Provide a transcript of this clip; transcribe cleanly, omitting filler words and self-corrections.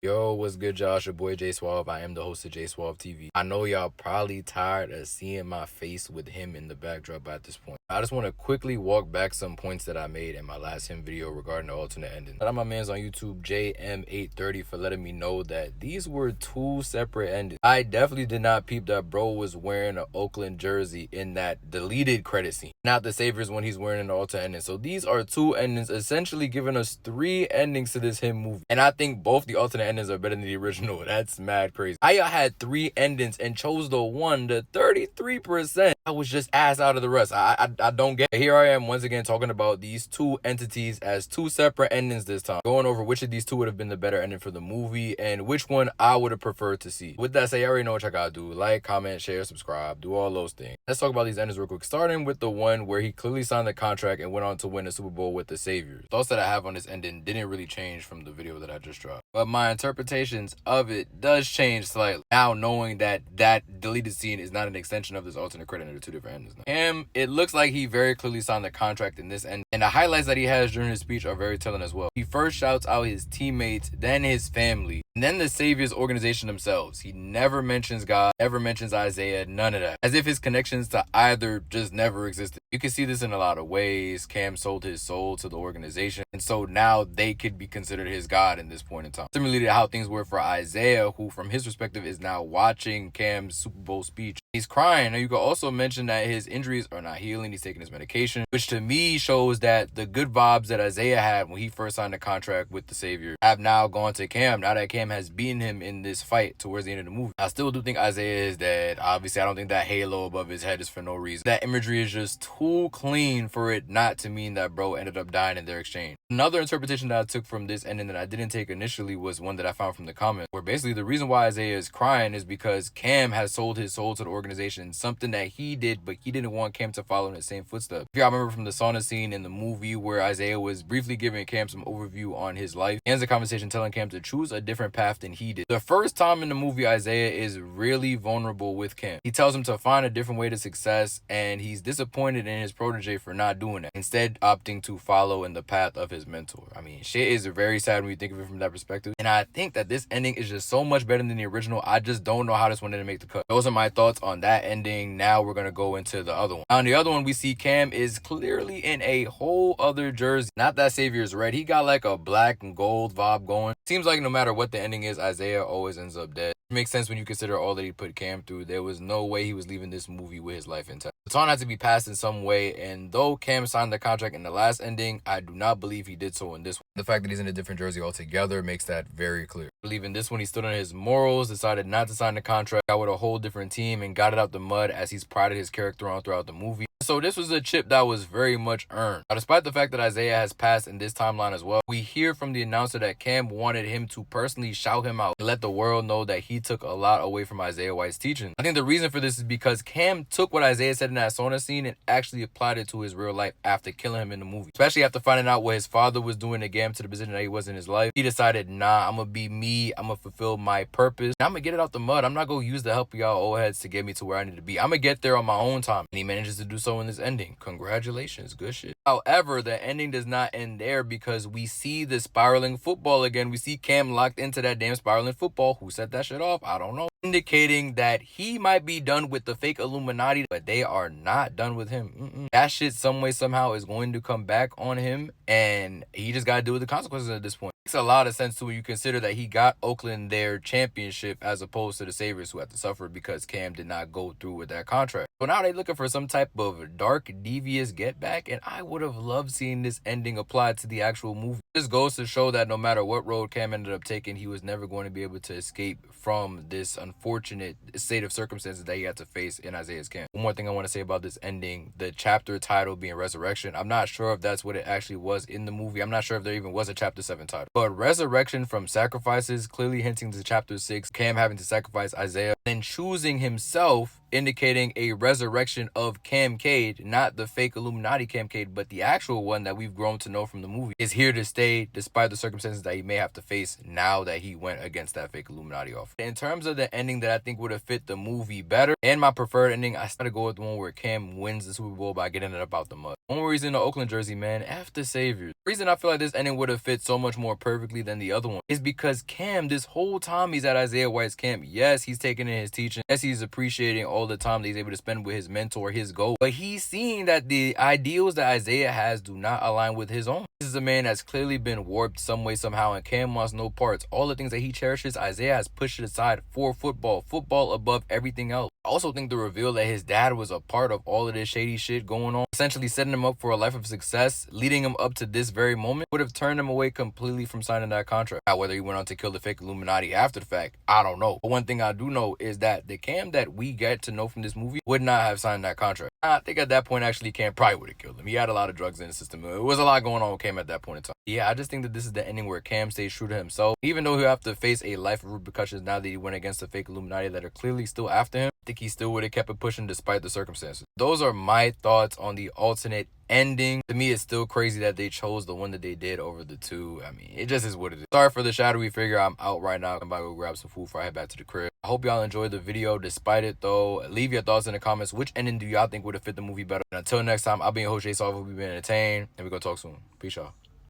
Yo, what's good, Josh? Your boy J Suave. I am the host of J Suave TV. I know y'all probably tired of seeing my face with him in the backdrop at this point. I just want to quickly walk back some points that I made in my last him video regarding the alternate ending. Shout out my man's on YouTube, JM830, for letting me know that these were two separate endings. I definitely did not peep that bro was wearing an Oakland jersey in that deleted credit scene, not the Saviors when he's wearing an alternate ending. So these are two endings, essentially giving us three endings to this him movie. And I think both the alternate endings are better than the original. That's mad crazy. I had three endings and chose the one, the 33%. I was just ass out of the rest. I don't get it. Here I am once again talking about these two entities as two separate endings this time, going over which of these two would have been the better ending for the movie and which one I would have preferred to see. With that said, you already know what I gotta do. Like, comment, share, subscribe, do all those things. Let's talk about these endings real quick, starting with the one where he clearly signed the contract and went on to win the Super Bowl with the Saviors. Thoughts that I have on this ending didn't really change from the video that I just dropped, but my interpretations of it does change slightly now, knowing that that deleted scene is not an extension of this alternate credit under two different endings. It looks like he very clearly signed the contract in this end, and the highlights that he has during his speech are very telling as well. He first shouts out his teammates, then his family, and then the Saviors organization themselves. He never mentions God, never mentions Isaiah, none of that, as if his connections to either just never existed. You can see this in a lot of ways. Cam sold his soul to the organization, and so now they could be considered his God in this point in time. Similarly to how things were for Isaiah, who from his perspective is now watching Cam's Super Bowl speech. He's crying. And you can also mention that his injuries are not healing. He's taking his medication, which to me shows that the good vibes that Isaiah had when he first signed the contract with the Savior have now gone to Cam, now that Cam has beaten him in this fight towards the end of the movie. I still do think Isaiah is dead. Obviously, I don't think that halo above his head is for no reason. That imagery is just too clean for it not to mean that bro ended up dying in their exchange. Another interpretation that I took from this ending that I didn't take initially was one that I found from the comments, where basically the reason why Isaiah is crying is because Cam has sold his soul to the organization, something that he did, but he didn't want Cam to follow in the same footsteps. If y'all remember from the sauna scene in the movie where Isaiah was briefly giving Cam some overview on his life, he ends the conversation telling Cam to choose a different path than he did. The first time in the movie, Isaiah is really vulnerable with Cam. He tells him to find a different way to success, and he's disappointed in his protege for not doing that, instead opting to follow in the path of his mentor. I mean, shit is very sad when you think of it from that perspective, and I think that this ending is just so much better than the original. I just don't know how this one didn't make the cut. Those are my thoughts on that ending. Now we're gonna go into the other one. On the other one, we see Cam is clearly in a whole other jersey. Not that Savior's red. He got like a black and gold vibe going. Seems like no matter what the ending is, Isaiah always ends up dead. It makes sense when you consider all that he put Cam through. There was no way he was leaving this movie with his life intact. The baton had to be passed in some way, and though Cam signed the contract in the last ending, I do not believe he did so in this one. The fact that he's in a different jersey altogether makes that very clear. I believe in this one, he stood on his morals, decided not to sign the contract, got with a whole different team, and got it out the mud as he's prided his character on throughout the movie. So this was a chip that was very much earned. Now, despite the fact that Isaiah has passed in this timeline as well, we hear from the announcer that Cam wanted him to personally shout him out and let the world know that he took a lot away from Isaiah White's teaching. I think the reason for this is because Cam took what Isaiah said in that sauna scene and actually applied it to his real life after killing him in the movie. Especially after finding out what his father was doing to get him to the position that he was in his life. He decided, nah, I'm gonna be me. I'm gonna fulfill my purpose. I'm gonna get it out the mud. I'm not gonna use the help of y'all old heads to get me to where I need to be. I'm gonna get there on my own time. And he manages to do so in this ending. Congratulations, good shit. However, the ending does not end there because we see the spiraling football again. We see Cam locked into that damn spiraling football. Who set that shit off? I don't know. Indicating that he might be done with the fake Illuminati, but they are not done with him. That shit some way, somehow is going to come back on him, and he just got to deal with the consequences at this point. Makes a lot of sense to when you consider that he got Oakland their championship as opposed to the Saviors who had to suffer because Cam did not go through with that contract. So now they're looking for some type of dark, devious get back, and I would have loved seeing this ending applied to the actual movie. This goes to show that no matter what road Cam ended up taking, he was never going to be able to escape from this unfortunate state of circumstances that he had to face in Isaiah's camp. One more thing I want to say about this ending, the chapter title being Resurrection. I'm not sure if that's what it actually was in the movie. I'm not sure if there even was a chapter 7 title. But resurrection from sacrifices, clearly hinting to chapter 6, Cam having to sacrifice Isaiah, then choosing himself, indicating a resurrection of Cam Cade, not the fake Illuminati Cam Cade, but the actual one that we've grown to know from the movie, is here to stay despite the circumstances that he may have to face now that he went against that fake Illuminati offer. In terms of the ending that I think would have fit the movie better, and my preferred ending, I started to go with the one where Cam wins the Super Bowl by getting it up out the mud. One reason the Oakland jersey, man, F the Saviors. The reason I feel like this ending would have fit so much more perfectly than the other one is because Cam, this whole time he's at Isaiah White's camp, yes, he's taking in his teaching. Yes, he's appreciating all the time that he's able to spend with his mentor, his goal. But he's seeing that the ideals that Isaiah has do not align with his own. This is a man that's clearly been warped some way, somehow, and Cam wants no parts. All the things that he cherishes, Isaiah has pushed it aside for football. Football above everything else. I also think the reveal that his dad was a part of all of this shady shit going on, essentially setting him up for a life of success, leading him up to this very moment, would have turned him away completely from signing that contract. Now, whether he went on to kill the fake Illuminati after the fact, I don't know. But one thing I do know is that the Cam that we get to know from this movie would not have signed that contract. I think at that point, actually, Cam probably would have killed him. He had a lot of drugs in the system. It was a lot going on with Cam at that point in time. Yeah, I just think that this is the ending where Cam stays true to himself. Even though he'll have to face a life of repercussions now that he went against the fake Illuminati that are clearly still after him, I think he still would have kept it pushing despite the circumstances. Those are my thoughts on the alternate ending. To me, it's still crazy that they chose the one that they did over the two. I mean, it just is what it is. Sorry for the shadowy figure. I'm out right now. I'm about to go grab some food before I head back to the crib. I hope y'all enjoyed the video despite it, though. Leave your thoughts in the comments. Which ending do y'all think would have fit the movie better? And until next time, I'll be your host, Jay We've been entertained, and we're going to talk soon. Peace, y'all.